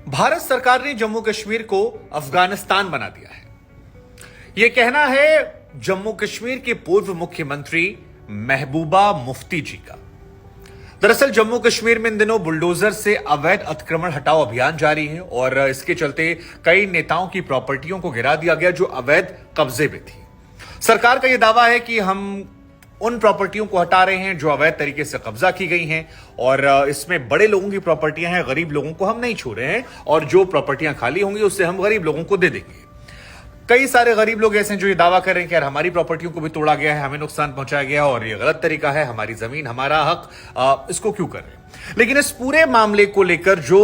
भारत सरकार ने जम्मू कश्मीर को अफगानिस्तान बना दिया है। यह कहना है जम्मू कश्मीर के पूर्व मुख्यमंत्री महबूबा मुफ्ती जी का। दरअसल जम्मू कश्मीर में इन दिनों बुलडोजर से अवैध अतिक्रमण हटाओ अभियान जारी है और इसके चलते कई नेताओं की प्रॉपर्टियों को गिरा दिया गया जो अवैध कब्जे में थी। सरकार का यह दावा है कि हम उन प्रॉपर्टियों को हटा रहे हैं जो अवैध तरीके से कब्जा की गई हैं और इसमें बड़े लोगों की प्रॉपर्टियां हैं, गरीब लोगों को हम नहीं छू रहे हैं और जो प्रॉपर्टियां खाली होंगी उससे हम गरीब लोगों को दे देंगे। कई सारे गरीब लोग ऐसे हैं जो ये दावा कर रहे हैं कि यार हमारी प्रॉपर्टियों को भी तोड़ा गया है, हमें नुकसान पहुंचाया गया और ये गलत तरीका है, हमारी जमीन हमारा हक, इसको क्यों कर रहे हैं। लेकिन इस पूरे मामले को लेकर जो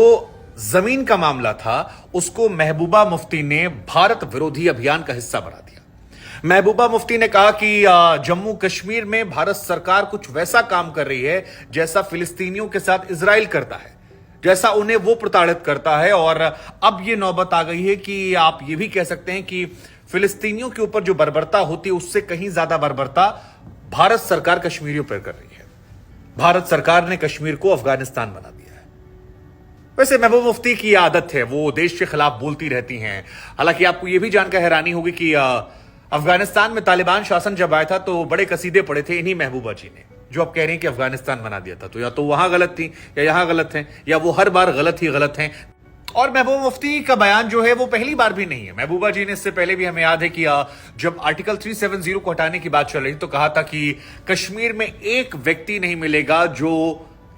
जमीन का मामला था उसको महबूबा मुफ्ती ने भारत विरोधी अभियान का हिस्सा बना दिया। महबूबा मुफ्ती ने कहा कि जम्मू कश्मीर में भारत सरकार कुछ वैसा काम कर रही है जैसा फिलिस्तीनियों के साथ इजराइल करता है, जैसा उन्हें वो प्रताड़ित करता है। और अब ये नौबत आ गई है कि आप ये भी कह सकते हैं कि फिलिस्तीनियों के ऊपर जो बर्बरता होती है उससे कहीं ज्यादा बर्बरता भारत सरकार कश्मीरियों पर कर रही है। भारत सरकार ने कश्मीर को अफगानिस्तान बना दिया है। वैसे महबूबा मुफ्ती की आदत है, वो देश के खिलाफ बोलती रहती हैं। हालांकि आपको यह भी जानकर हैरानी होगी कि अफगानिस्तान में तालिबान शासन जब आया था तो बड़े कसीदे पड़े थे इन्हीं महबूबा जी ने, जो आप कह रहे हैं कि अफगानिस्तान बना दिया था। तो या तो वहां गलत थी या यहां गलत है या वो हर बार गलत ही गलत हैं। और महबूबा मुफ्ती का बयान जो है वो पहली बार भी नहीं है। महबूबा जी ने इससे पहले भी हमें याद है कि जब आर्टिकल 370 को हटाने की बात चल रही तो कहा था कि कश्मीर में एक व्यक्ति नहीं मिलेगा जो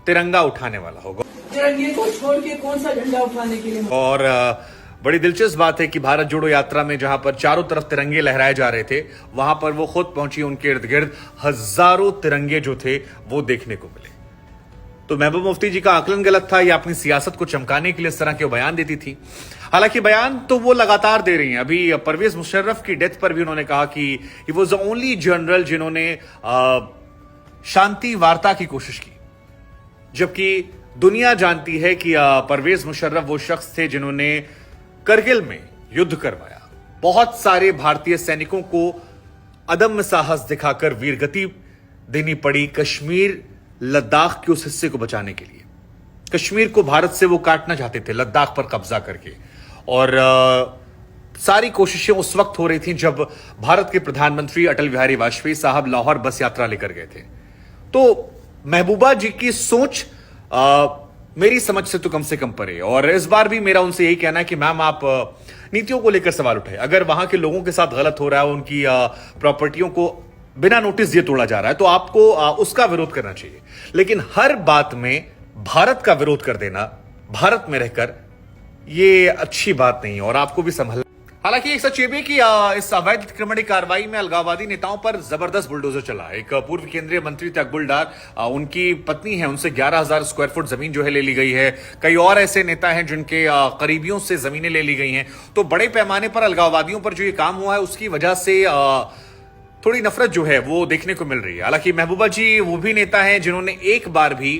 तिरंगा उठाने वाला होगा। तिरंगे को छोड़ के कौन सा झंडा उठाने के लिए। और बड़ी दिलचस्प बात है कि भारत जोड़ो यात्रा में जहां पर चारों तरफ तिरंगे लहराए जा रहे थे वहां पर वो खुद पहुंची, उनके इर्द गिर्द हजारों तिरंगे जो थे वो देखने को मिले। तो महबूबा मुफ्ती जी का आकलन गलत था या अपनी सियासत को चमकाने के लिए इस तरह के बयान देती थी। हालांकि बयान तो वो लगातार दे रही हैं। अभी परवेज मुशर्रफ की डेथ पर भी उन्होंने कहा कि he was the only general जिन्होंने शांति वार्ता की कोशिश की, जबकि दुनिया जानती है कि परवेज मुशर्रफ वो शख्स थे जिन्होंने करगिल में युद्ध करवाया। बहुत सारे भारतीय सैनिकों को अदम्य साहस दिखाकर वीरगति देनी पड़ी कश्मीर लद्दाख के उस हिस्से को बचाने के लिए। कश्मीर को भारत से वो काटना चाहते थे लद्दाख पर कब्जा करके, और सारी कोशिशें उस वक्त हो रही थी जब भारत के प्रधानमंत्री अटल बिहारी वाजपेयी साहब लाहौर बस यात्रा लेकर गए थे। तो महबूबा जी की सोच मेरी समझ से तो कम से कम परे। और इस बार भी मेरा उनसे यही कहना है कि मैम आप नीतियों को लेकर सवाल उठाए। अगर वहां के लोगों के साथ गलत हो रहा है, उनकी प्रॉपर्टियों को बिना नोटिस दिए तोड़ा जा रहा है, तो आपको उसका विरोध करना चाहिए। लेकिन हर बात में भारत का विरोध कर देना, भारत में रहकर, ये अच्छी बात नहीं है और आपको भी संभलना। हालांकि एक सच ये भी कि इस अवैध अतिक्रमण कार्रवाई में अलगाववादी नेताओं पर जबरदस्त बुलडोजर चला। एक पूर्व केंद्रीय मंत्री थे अकबुल डार, उनकी पत्नी है, उनसे 11,000 स्क्वायर फुट जमीन जो है ले ली गई है। कई और ऐसे नेता हैं जिनके करीबियों से जमीनें ले ली गई हैं। तो बड़े पैमाने पर अलगाववादियों पर जो ये काम हुआ है उसकी वजह से थोड़ी नफरत जो है वो देखने को मिल रही है। हालांकि महबूबा जी वो भी नेता हैं जिन्होंने एक बार भी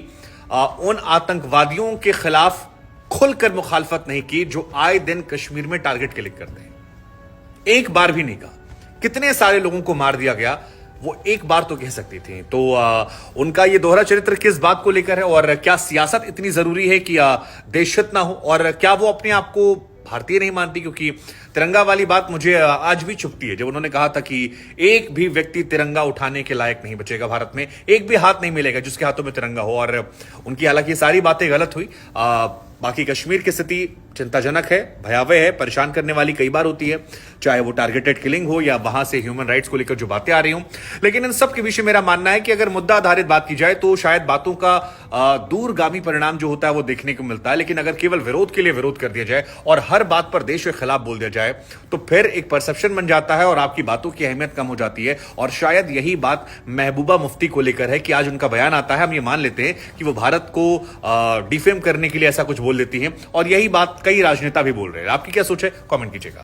उन आतंकवादियों के खिलाफ खुलकर मुखालफत नहीं की जो आए दिन कश्मीर में टारगेट क्लिक करते हैं। एक बार भी नहीं कहा। कितने सारे लोगों को मार दिया गया, वो एक बार तो कह सकती थी। तो उनका ये दोहरा चरित्र किस बात को लेकर है और क्या सियासत इतनी जरूरी है कि देशहित ना हो, और क्या वो अपने आप को भारतीय नहीं मानती। क्योंकि तिरंगा वाली बात मुझे आज भी चुभती है जब उन्होंने कहा था कि एक भी व्यक्ति तिरंगा उठाने के लायक नहीं बचेगा भारत में, एक भी हाथ नहीं मिलेगा जिसके हाथों में तिरंगा हो। और उनकी हालांकि सारी बातें गलत हुई। बाकी कश्मीर की स्थिति चिंताजनक है, भयावह है, परेशान करने वाली कई बार होती है, चाहे वो टारगेटेड किलिंग हो या वहां से ह्यूमन राइट्स को लेकर जो बातें आ रही हों। लेकिन इन सब के विषय मेरा मानना है कि अगर मुद्दा आधारित बात की जाए तो शायद बातों का दूरगामी परिणाम जो होता है वो देखने को मिलता है। लेकिन अगर केवल विरोध के लिए विरोध कर दिया जाए और हर बात पर देश के खिलाफ बोल दिया जाए तो फिर एक परसेप्शन बन जाता है और आपकी बातों की अहमियत कम हो जाती है। और शायद यही बात महबूबा मुफ्ती को लेकर है कि आज उनका बयान आता है, हम ये मान लेते हैं कि वो भारत को डिफेम करने के लिए ऐसा कुछ बोल देती हैं, और यही बात कई राजनेता भी बोल रहे हैं। आपकी क्या सोच है, कमेंट कीजिएगा।